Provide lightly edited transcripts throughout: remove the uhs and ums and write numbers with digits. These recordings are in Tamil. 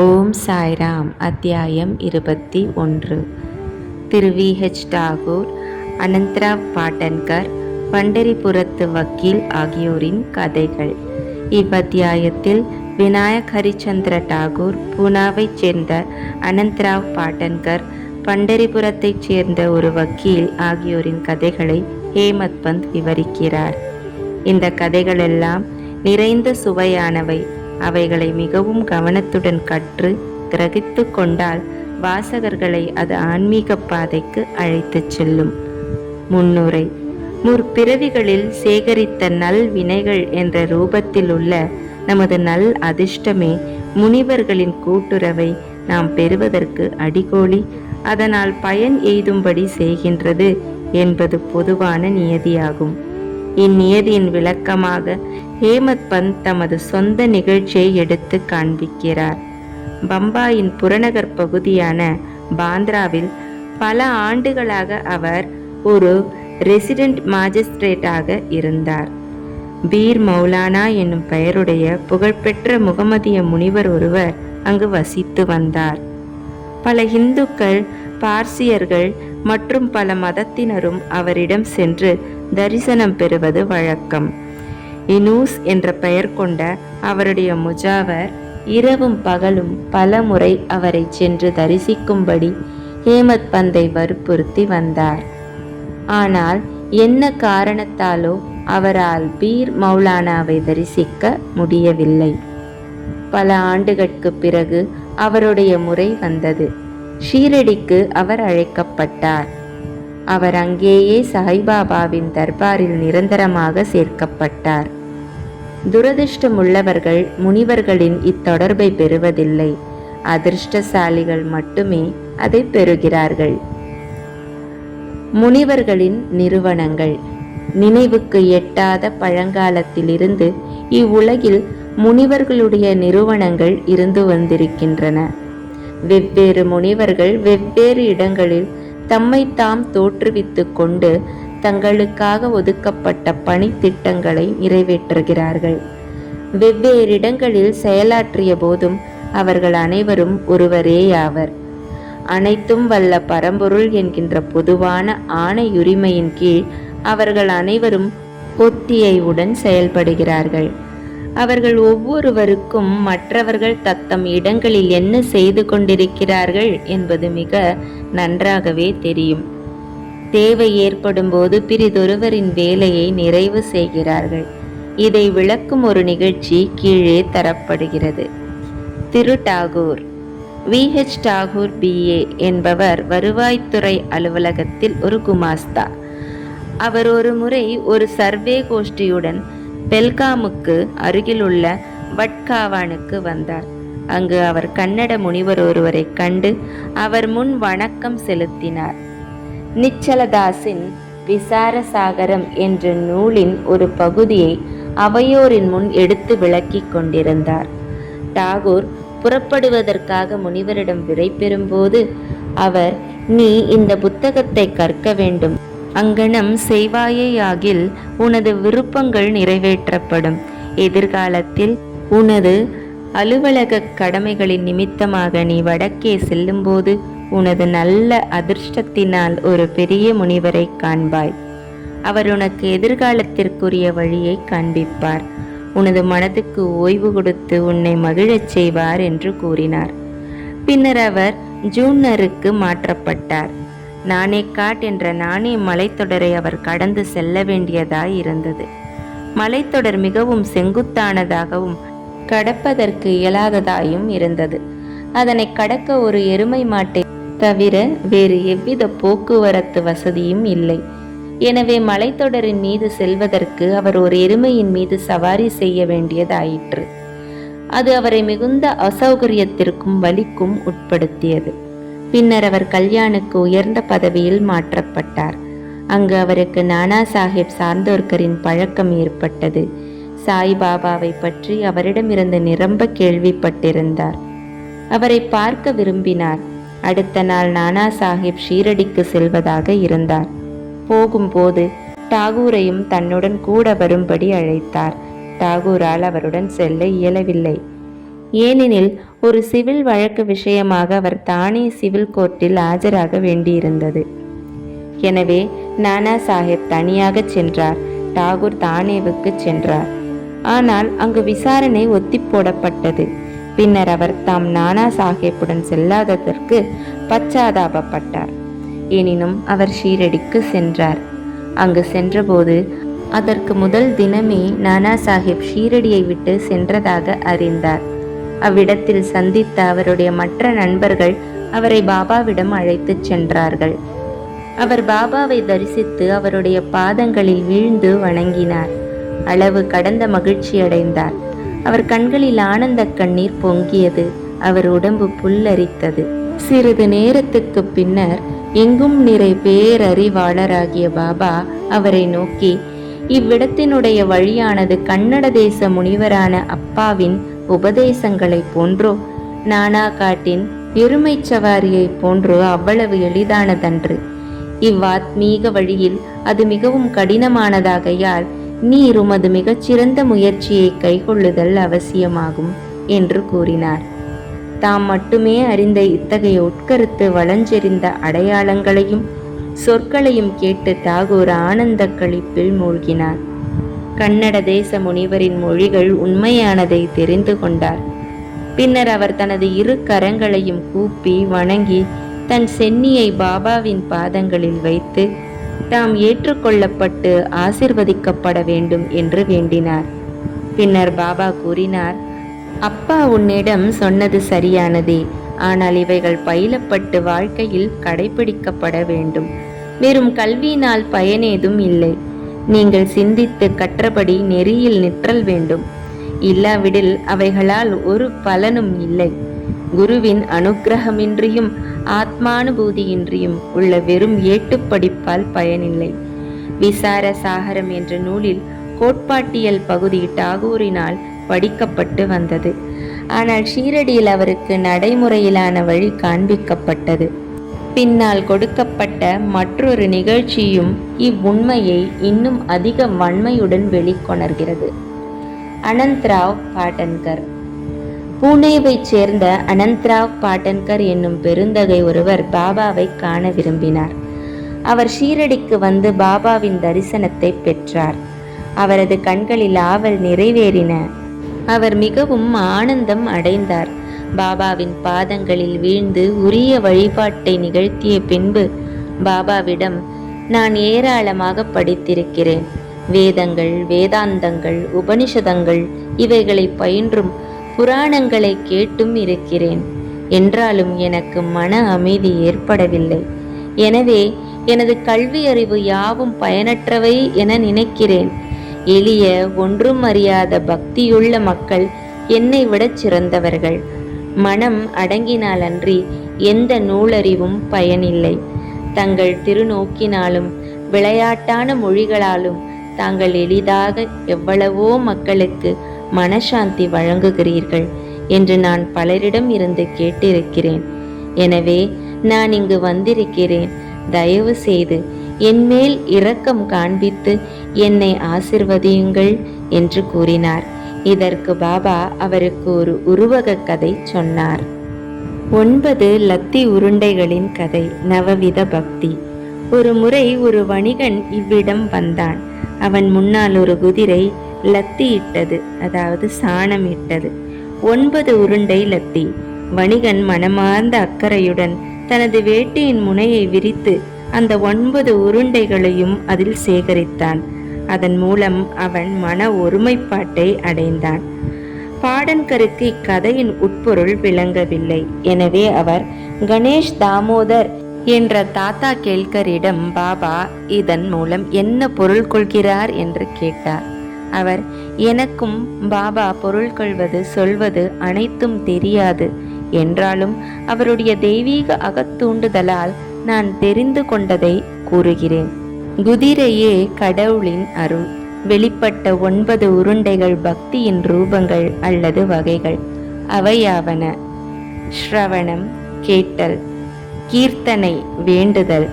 ஓம் சாய்ராம். அத்தியாயம் 21. திரு வி.ஹெச். டாகூர், அனந்தராவ் பாட்டன்கர், பண்டரிபுரத்து வக்கீல் ஆகியோரின் கதைகள். இவ்வத்தியாயத்தில் விநாயக் ஹரிச்சந்திர டாகூர், பூனாவைச் சேர்ந்த அனந்தராவ் பாட்டன்கர், பண்டரிபுரத்தைச் சேர்ந்த ஒரு வக்கீல் ஆகியோரின் கதைகளை ஹேமத் பந்த் விவரிக்கிறார். இந்த கதைகளெல்லாம் நிறைந்த சுவையானவை. அவைகளை மிகவும் கவனத்துடன் கற்று கிரகித்து கொண்டால் வாசகர்களை அது ஆன்மீக பாதைக்கு அழைத்துச் செல்லும். முன்னுரை. முற்பிறவிகளில் சேகரித்த நல் வினைகள் என்ற ரூபத்தில் உள்ள நமது நல் அதிர்ஷ்டமே முனிவர்களின் கூட்டுறவை நாம் பெறுவதற்கு அடிகோலி, அதனால் பயன் எய்தும்படி செய்கின்றது என்பது பொதுவான நியதியாகும். இந்நியதியின் விளக்கமாக ஹேமத் பந்த் தமது சொந்த நிகழ்ச்சியை எடுத்து காண்பிக்கிறார். பம்பாயின் புறநகர் பகுதியான பாந்த்ராவில் பல ஆண்டுகளாக அவர் ஒரு ரெசிடென்ட் மாஜிஸ்ட்ரேட்டாக இருந்தார். பீர் மௌலானா என்னும் பெயருடைய புகழ்பெற்ற முகமதிய முனிவர் ஒருவர் அங்கு வசித்து வந்தார். பல இந்துக்கள், பார்சியர்கள் மற்றும் பல மதத்தினரும் அவரிடம் சென்று தரிசனம் பெறுவது வழக்கம். இனூஸ் என்ற பெயர் கொண்ட அவருடைய முஜாவர் இரவும் பகலும் பல முறை அவரை சென்று தரிசிக்கும்படி ஹேமத் பந்தை வற்புறுத்தி வந்தார். ஆனால் என்ன காரணத்தாலோ அவரால் பீர் மௌலானாவை தரிசிக்க முடியவில்லை. பல ஆண்டுகளுக்கு பிறகு அவருடைய முறை வந்தது. ஷீரடிக்கு அவர் அழைக்கப்பட்டார். அவர் அங்கேயே சாய்பாபாவின் தர்பாரில் நிரந்தரமாக சேர்க்கப்பட்டார். துரதிர்ஷ்டமுள்ளவர்கள் முனிவர்களின் இத்தொடர்பை பெறுவதில்லை. அதிர்ஷ்டசாலிகள் மட்டுமே அதை பெறுகிறார்கள். முனிவர்களின் நிறுவனங்கள். நினைவுக்கு எட்டாத பழங்காலத்திலிருந்து இவ்வுலகில் முனிவர்களுடைய நிறுவனங்கள் இருந்து வந்திருக்கின்றன. வெவ்வேறு முனிவர்கள் வெவ்வேறு இடங்களில் தம்மை தாம் தோற்றுவித்து கொண்டு தங்களுக்காக ஒதுக்கப்பட்ட பணி திட்டங்களை நிறைவேற்றுகிறார்கள். வெவ்வேறு இடங்களில் செயலாற்றிய போதும் அவர்கள் அனைவரும் ஒருவரேயாவர். அனைத்தும் வல்ல பரம்பொருள் என்கின்ற பொதுவான ஆணையுரிமையின் கீழ் அவர்கள் அனைவரும் ஒத்திகையுடன் செயல்படுகிறார்கள். அவர்கள் ஒவ்வொருவருக்கும் மற்றவர்கள் தத்தம் இடங்களில் என்ன செய்து கொண்டிருக்கிறார்கள் என்பது மிக நன்றாகவே தெரியும். தேவை ஏற்படும் போது பிறிதொருவரின் வேலையை நிறைவு செய்கிறார்கள். இதை விளக்கும் ஒரு நிகழ்ச்சி கீழே தரப்படுகிறது. திரு டாகூர். வி.ஹெச். டாகூர் B.A. என்பவர் வருவாய்த்துறை அலுவலகத்தில் ஒரு குமாஸ்தா. அவர் ஒரு முறை ஒரு சர்வே கோஷ்டியுடன் பெல்காமுக்கு அருகிலுள்ள வட்காவானுக்கு வந்தார். அங்கு அவர் கன்னட முனிவர் ஒருவரை கண்டு அவர் முன் வணக்கம் செலுத்தினார். நிச்சலதாஸின் விசாரசாகரம் என்ற நூலின் ஒரு பகுதியை அவையோரின் முன் எடுத்து விளக்கி கொண்டிருந்தார். டாகூர் புறப்படுவதற்காக முனிவரிடம் விடை பெறும்போது அவர், நீ இந்த புத்தகத்தை கற்க வேண்டும். அங்கனம் செய்வாயேயாகில் உனது விருப்பங்கள் நிறைவேற்றப்படும். எதிர்காலத்தில் உனது அலுவலக கடமைகளின் நிமித்தமாக நீ வடக்கே செல்லும்போது உனது நல்ல அதிர்ஷ்டத்தினால் ஒரு பெரிய முனிவரை காண்பாய். அவர் உனக்கு எதிர்காலத்திற்குரிய வழியை காண்பிப்பார். உனது மனதுக்கு ஓய்வு கொடுத்து உன்னை மகிழச் செய்வார் என்று கூறினார். பின்னர் அவர் ஜூன்னருக்கு மாற்றப்பட்டார். நானேகாட் என்ற நானே மலைத்தொடரை அவர் கடந்து செல்ல வேண்டியதாய் இருந்தது. மலைத்தொடர் மிகவும் செங்குத்தானதாகவும் கடப்பதற்கு இயலாததாயும் இருந்தது. அதனை கடக்க ஒரு எருமை மாட்டை தவிர வேறு எவ்வித போக்குவரத்து வசதியும் இல்லை. எனவே மலைத்தொடரின் மீது செல்வதற்கு அவர் ஒரு எருமையின் மீது சவாரி செய்ய வேண்டியதாயிற்று. அது அவரை மிகுந்த அசௌகரியத்திற்கும் வலிக்கும் உட்படுத்தியது. பின்னர் அவர் கல்யாணுக்கு உயர்ந்த பதவியில் மாற்றப்பட்டார். அங்கு அவருக்கு நானா சாஹிப் சார்ந்தோர்கரின் பழக்கம் ஏற்பட்டது. சாய்பாபாவை பற்றி அவரிடமிருந்து நிரம்ப கேள்விப்பட்டிருந்தார். அவரை பார்க்க விரும்பினார். அடுத்த நாள் நானா சாஹிப் ஷீரடிக்கு செல்வதாக இருந்தார். போகும்போது டாகூரையும் தன்னுடன் கூட வரும்படி அழைத்தார். டாகூரால் அவருடன் செல்ல இயலவில்லை. ஏனெனில் ஒரு சிவில் வழக்கு விஷயமாக அவர் தானே சிவில் கோர்ட்டில் ஆஜராக வேண்டியிருந்தது. எனவே நானா சாஹேப் தனியாக சென்றார். டாகூர் தானேவுக்கு சென்றார். ஆனால் அங்கு விசாரணை ஒத்தி போடப்பட்டது. பின்னர் அவர் தாம் நானா சாஹேப்புடன் செல்லாததற்கு பச்சாதாபப்பட்டார். எனினும் அவர் ஷீரடிக்கு சென்றார். அங்கு சென்றபோது அதற்கு முதல் தினமே நானா சாஹேப் ஷீரடியை விட்டு சென்றதாக அறிந்தார். அவ்விடத்தில் சந்தித்த அவருடைய மற்ற நண்பர்கள் அவரை பாபாவிடம் அழைத்துச் சென்றார்கள். அவர் பாபாவை தரிசித்து அவருடைய பாதங்களில் வீழ்ந்து வணங்கினார். அளவு கடந்த மகிழ்ச்சி அடைந்தார். அவர் கண்களில் ஆனந்த கண்ணீர் பொங்கியது. அவர் உடம்பு புல்லரித்தது. சிறிது நேரத்துக்கு பின்னர் எங்கும் நிறை பேரறிவாளராகிய பாபா அவரை நோக்கி, இவ்விடத்தினுடைய வழியானது கன்னட தேச முனிவரான அப்பாவின் உபதேசங்களைப் போன்றோ நானா காட்டின் எருமை சவாரியை போன்றோ அவ்வளவு எளிதானதன்று. இவ்வாத்மீக வழியில் அது மிகவும் கடினமானதாகையால் நீர் உமது மிகச்சிறந்த முயற்சியை கைக்கொள்ளுதல் அவசியமாகும் என்று கூறினார். தாம் மட்டுமே அறிந்த இத்தகைய உட்கருத்து வளஞ்செறிந்த அடையாளங்களையும் சொற்களையும் கேட்டு டாகூர் ஆனந்த களிப்பில் மூழ்கினார். கன்னட தேச முனிவரின் மொழிகள் உண்மையானதை தெரிந்து கொண்டார். பின்னர் அவர் தனது இரு கரங்களையும் கூப்பி வணங்கி தன் சென்னியை பாபாவின் பாதங்களில் வைத்து தாம் ஏற்றுக்கொள்ளப்பட்டு ஆசிர்வதிக்கப்பட வேண்டும் என்று வேண்டினார். பின்னர் பாபா கூறினார், அப்பா உன்னிடம் சொன்னது சரியானதே. ஆனால் இவைகள் பயிலப்பட்டு வாழ்க்கையில் கடைபிடிக்கப்பட வேண்டும். வெறும் கல்வியினால் பயனேதும் இல்லை. நீங்கள் சிந்தித்து கற்றபடி நெறியில் நிற்றல் வேண்டும். இல்லாவிடில் அவைகளால் ஒரு பலனும் இல்லை. குருவின் அனுக்கிரகமின்றியும் ஆத்மானுபூதியின்றியும் உள்ள வெறும் ஏட்டுப்படிப்பால் பயனில்லை. விசார சாகரம் என்ற நூலில் கோட்பாட்டியல் பகுதி டாகூரினால் படிக்கப்பட்டு வந்தது. ஆனால் ஷீரடியில் அவருக்கு நடைமுறையிலான வழி காண்பிக்கப்பட்டது. பின்னால் கொடுக்கப்பட்ட மற்றொரு நிகழ்ச்சியும் இவ்வுண்மையை இன்னும் அதிக வன்மையுடன் வெளிக்கொணர்கிறது. அனந்த்ராவ் பாட்டன்கர். பூனேவைச் சேர்ந்த அனந்த்ராவ் பாட்டன்கர் என்னும் பெருந்தகை ஒருவர் பாபாவை காண விரும்பினார். அவர் ஷீரடிக்கு வந்து பாபாவின் தரிசனத்தை பெற்றார். அவரது கண்களில் ஆவல் நிறைவேறின. அவர் மிகவும் ஆனந்தம் அடைந்தார். பாபாவின் பாதங்களில் வீழ்ந்து உரிய வழிபாட்டை நிகழ்த்திய பின்பு பாபாவிடம், நான் ஏராளமாக படித்திருக்கிறேன். வேதங்கள், வேதாந்தங்கள், உபனிஷதங்கள் இவைகளை பயின்றும் புராணங்களை கேட்டும் இருக்கிறேன். என்றாலும் எனக்கு மன அமைதி ஏற்படவில்லை. எனவே எனது கல்வி அறிவு யாவும் பயனற்றவை என நினைக்கிறேன். எளிய ஒன்றும் அறியாத பக்தியுள்ள மக்கள் என்னை விட சிறந்தவர்கள். மனம் அடங்கினாலன்றி எந்த நூலறிவும் பயனில்லை. தங்கள் திருநோக்கினாலும் விளையாட்டான மொழிகளாலும் தாங்கள் எளிதாக எவ்வளவோ மக்களுக்கு மனசாந்தி வழங்குகிறீர்கள் என்று நான் பலரிடம் இருந்து கேட்டிருக்கிறேன். எனவே நான் இங்கு வந்திருக்கிறேன். தயவு செய்து என்மேல் இரக்கம் காண்பித்து என்னை ஆசிர்வதியுங்கள் என்று கூறினார். இதற்கு பாபா அவருக்கு ஒரு உருவக கதை சொன்னார். 9 லத்தி உருண்டைகளின் கதை. நவவித பக்தி. ஒரு முறை ஒரு வணிகன் இவ்விடம் வந்தான். அவன் முன்னால் ஒரு குதிரை லத்தி இட்டது, அதாவது சாணம் இட்டது. 9 உருண்டை லத்தி. வணிகன் மனமார்ந்த அக்கறையுடன் தனது வேட்டையின் முனையை விரித்து அந்த 9 உருண்டைகளையும் அதில் சேகரித்தான். அதன் மூலம் அவன் மன ஒருமைப்பாட்டை அடைந்தான். பாடன்கருக்கு இக்கதையின் உட்பொருள் விளங்கவில்லை. எனவே அவர் கணேஷ் தாமோதர் என்ற தாத்தா கேல்கரிடம் பாபா இதன் மூலம் என்ன பொருள் கொள்கிறார் என்று கேட்டார். அவர், எனக்கும் பாபா பொருள் கொள்வது சொல்வது அனைத்தும் தெரியாது. என்றாலும் அவருடைய தெய்வீக அகத்தூண்டுதலால் நான் தெரிந்து கொண்டதை கூறுகிறேன். குதிரையே கடவுளின் அருள். வெளிப்பட்ட 9 உருண்டைகள் பக்தியின் ரூபங்கள் அல்லது வகைகள். அவையாவன: ஸ்ரவணம், கேட்டல்; கீர்த்தனை, வேண்டுதல்;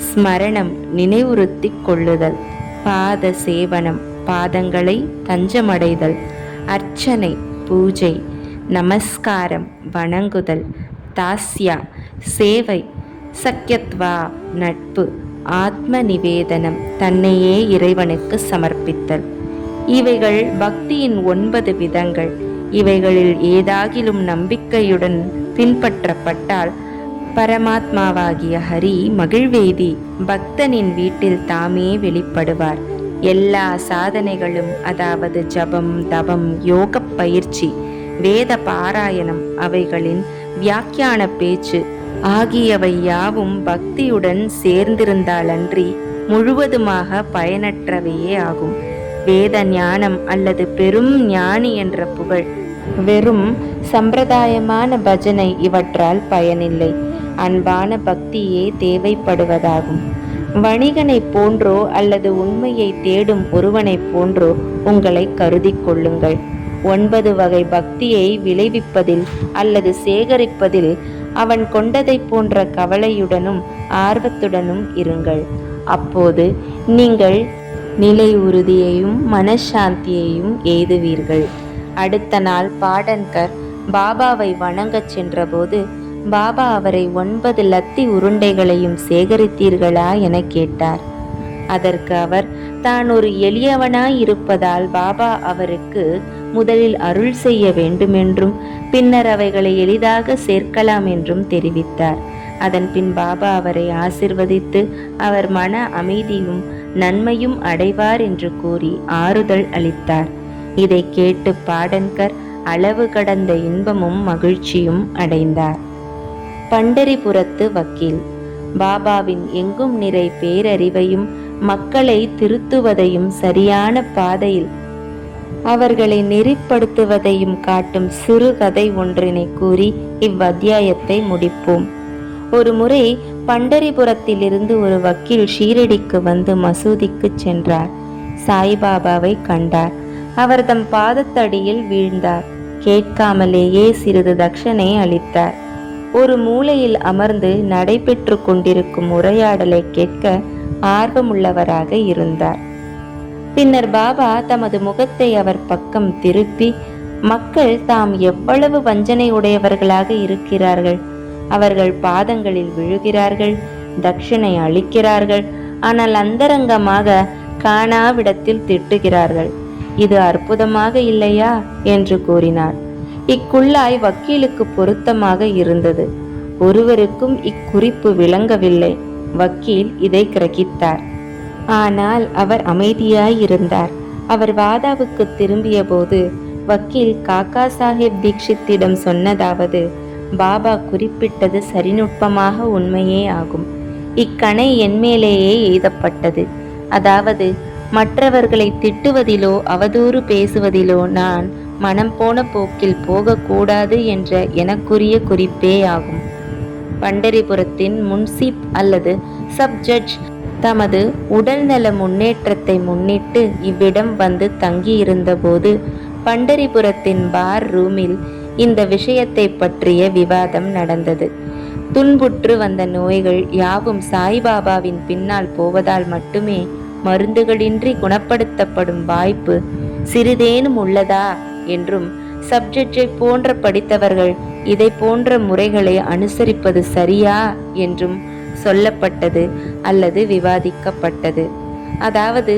ஸ்மரணம், நினைவுறுத்தி கொள்ளுதல்; பாத சேவனம், பாதங்களை தஞ்சமடைதல்; அர்ச்சனை, பூஜை; நமஸ்காரம் வணங்குதல், தாஸ்யா சேவை, சக்கியத்வா நட்பு, ஆத்ம நிவேதனம் தன்னையே இறைவனுக்கு சமர்ப்பித்தல். இவைகள் பக்தியின் 9 விதங்கள். இவைகளில் ஏதாகிலும் நம்பிக்கையுடன் பின்பற்றப்பட்டால் பரமாத்மாவாகிய ஹரி மகிழ்வேதி பக்தனின் வீட்டில் தாமே வெளிப்படுவார். எல்லா சாதனைகளும், அதாவது ஜபம், தவம், யோக பயிற்சி, வேத பாராயணம், அவைகளின் வியாக்கியான பேச்சு ஆகியவை யாவும் பக்தியுடன் சேர்ந்திருந்தாலன்றி முழுவதுமாக பயனற்றவையே ஆகும். வேத ஞானம் அல்லது பெரும் ஞானி என்ற புகழ், வெறும் சம்பிரதாயமான பஜனை இவற்றால் பயனில்லை. அன்பான பக்தியே தேவைப்படுவதாகும். வணிகனைப் போன்றோ அல்லது உண்மையை தேடும் ஒருவனைப் போன்றோ உங்களை கருதி கொள்ளுங்கள். 9 வகை பக்தியை விளைவிப்பதில் அல்லது சேகரிப்பதில் அவன் கொண்டதை போன்ற கவலையுடனும் ஆர்வத்துடனும் இருங்கள். அப்போது நீங்கள் நிலை உறுதியையும் மனசாந்தியையும் எய்துவீர்கள். அடுத்த நாள் பாடன்கர் பாபாவை வணங்கச் சென்றபோது பாபா அவரை 9 லத்தி உருண்டைகளையும் சேகரித்தீர்களா என கேட்டார். அதற்கு அவர் தான் ஒரு எளியவனாய் இருப்பதால் பாபா அவருக்கு முதலில் அருள் செய்ய வேண்டுமென்றும் பின்னர் அவைகளை எளிதாக சேர்க்கலாம் என்றும் தெரிவித்தார். அதன் பின் பாபா அவரை ஆசிர்வதித்து அவர் மன அமைதியும் நன்மையும் அடைவார் என்று கூறி ஆறுதல் அளித்தார். இதை கேட்டு பாடன்கர் அளவு கடந்த இன்பமும் மகிழ்ச்சியும் அடைந்தார். பண்டரிபுரத்து வக்கீல் பாபாவின் எங்கும் நிறை பேரறிவையும் மக்களை திருத்துவதையும் சரியான பாதையில் அவர்களை நெறிப்படுத்துவதையும் காட்டும் சிறு கதை ஒன்றினை கூறி இவ்வத்தியாயத்தை முடிப்போம். ஒரு முறை பண்டரிபுரத்திலிருந்து ஒரு வக்கீல் ஷீரடிக்கு வந்து மசூதிக்கு சென்றார். சாய்பாபாவை கண்டார். அவர் தம் பாதத்தடியில் வீழ்ந்தார். கேட்காமலேயே சிறிது தட்சணை அளித்தார். ஒரு மூலையில் அமர்ந்து நடைபெற்று கொண்டிருக்கும் உரையாடலை கேட்க ஆர்வமுள்ளவராக இருந்தார். பின்னர் பாபா தமது முகத்தை அவர் பக்கம் திருப்பி, மக்கள் தாம் எவ்வளவு வஞ்சனை உடையவர்களாக இருக்கிறார்கள். அவர்கள் பாதங்களில் விழுகிறார்கள், தட்சிணை அளிக்கிறார்கள், ஆனால் அந்தரங்கமாக காணாவிடத்தில் திட்டுகிறார்கள். இது அற்புதமாக இல்லையா என்று கூறினார். இக்குள்ளாய் வக்கீலுக்கு பொருத்தமாக இருந்தது. ஒருவருக்கும் இக்குறிப்பு விளங்கவில்லை. வக்கீல் இதை கிரகித்தார். ஆனால் அவர் அமைதியாயிருந்தார். அவர் வாதாவுக்கு திரும்பிய போது வக்கீல் காக்கா சாஹேப் தீக்ஷித்திடம் சொன்னதாவது, பாபா குறிப்பிட்டது சரிநுட்பமாக உண்மையே ஆகும். இக்கணை என்மேலேயே எய்தப்பட்டது. அதாவது மற்றவர்களை திட்டுவதிலோ அவதூறு பேசுவதிலோ நான் மனம் போன போக்கில் போகக்கூடாது என்ற எனக்குரிய குறிப்பே ஆகும். பண்டரிபுரத்தின் முன்சீப் அல்லது சப் ஜட்ஜ் தமது உடல்நல முன்னேற்றத்தை முன்னிட்டு இவ்விடம் வந்து தங்கியிருந்த போது பண்டரிபுரத்தின் பார் ரூமில் இந்த விஷயத்தை பற்றிய விவாதம் நடந்தது. துன்புற்று வந்த நோய்கள் யாவும் சாய்பாபாவின் பின்னால் போவதால் மட்டுமே மருந்துகளின்றி குணப்படுத்தப்படும் வாய்ப்பு சிறிதேனும் உள்ளதா என்றும், சப்ஜெக்டை போன்ற படித்தவர்கள் இதை போன்ற முறைகளை அனுசரிப்பது சரியா என்றும் சொல்லப்பட்டது அல்லது விவாதிக்கப்பட்டது. அதாவது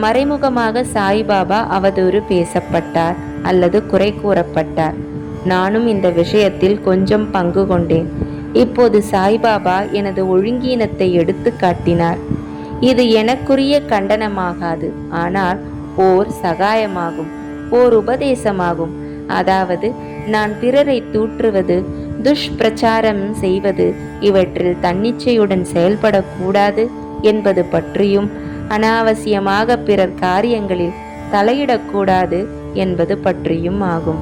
மறைமுகமாக சாய்பாபா அவதூறு பேசப்பட்டார் அல்லது குறை கூறப்பட்டார். நானும் இந்த விஷயத்தில் கொஞ்சம் பங்கு கொண்டேன். இப்போது சாய்பாபா எனது ஒழுங்கீனத்தை எடுத்து காட்டினார். இது எனக்குரிய கண்டனமாகாது, ஆனால் ஓர் சகாயமாகும், ஓர் உபதேசமாகும். அதாவது நான் பிறரை தூற்றுவது, துஷ்பிரச்சாரம் செய்வது இவற்றில் தன்னிச்சையுடன் செயல்படக்கூடாது என்பது பற்றியும், அனாவசியமாக பிறர் காரியங்களில் தலையிடக்கூடாது என்பது பற்றியும் ஆகும்.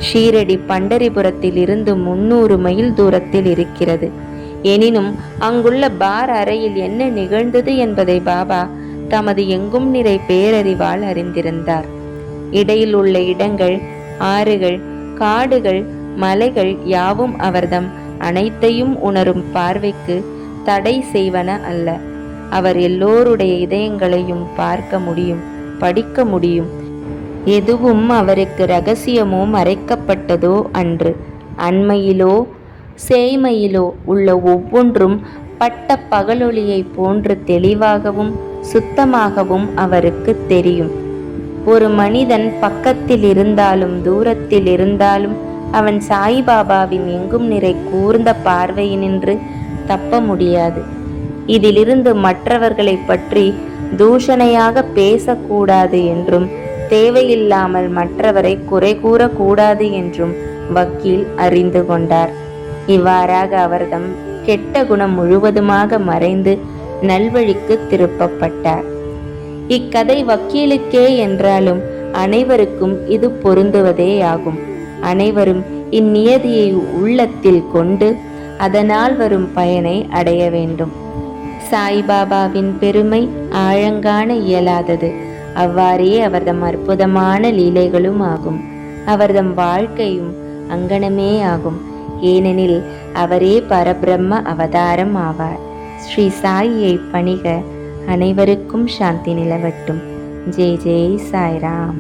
ஷீரடி பண்டரிபுரத்தில் இருந்து 300 மைல் தூரத்தில் இருக்கிறது. எனினும் அங்குள்ள பார் அறையில் என்ன நிகழ்ந்தது என்பதை பாபா தமது எங்கும் நிறை பேரறிவால் அறிந்திருந்தார். இடையில் உள்ள இடங்கள், ஆறுகள், காடுகள், மலைகள் யாவும் அவர்தம் அனைத்தையும் உணரும் பார்வைக்கு தடை செய்வன அல்ல. அவர் எல்லோருடைய இதயங்களையும் பார்க்க முடியும், படிக்க முடியும். எதுவும் அவருக்கு இரகசியமோ மறைக்கப்பட்டதோ அன்று. அண்மையிலோ சேய்மையிலோ உள்ள ஒவ்வொன்றும் பட்ட பகலொளியை போன்று தெளிவாகவும் சுத்தமாகவும் அவருக்கு தெரியும். ஒரு மனிதன் பக்கத்தில் இருந்தாலும் தூரத்தில் இருந்தாலும் அவன் சாய்பாபாவின் எங்கும் நிறை கூர்ந்த பார்வையினின்று தப்ப முடியாது. இதிலிருந்து மற்றவர்களை பற்றி தூஷணையாக பேசக்கூடாது என்றும் தேவையில்லாமல் மற்றவரை குறை கூறக்கூடாது என்றும் வக்கீல் அறிந்து கொண்டார். இவ்வாறாக அவர்தம் கெட்ட குணம் முழுவதுமாக மறைந்து நல்வழிக்கு திருப்பப்பட்டார். இக்கதை வக்கீலுக்கே என்றாலும் அனைவருக்கும் இது பொருந்துவதேயாகும். அனைவரும் இந்நியதியை உள்ளத்தில் கொண்டு அதனால் வரும் பயனை அடைய வேண்டும். சாய்பாபாவின் பெருமை ஆழங்காண இயலாதது. அவ்வாறே அவர்தம் அற்புதமான லீலைகளும் ஆகும். அவர்தம் வாழ்க்கையும் அங்கனமே ஆகும். ஏனெனில் அவரே பரபிரம்ம அவதாரம் ஆவார். ஸ்ரீ சாயியை பணிக. அனைவருக்கும் சாந்தி நிலவட்டும். ஜெய் ஜெய் சாய்ராம்.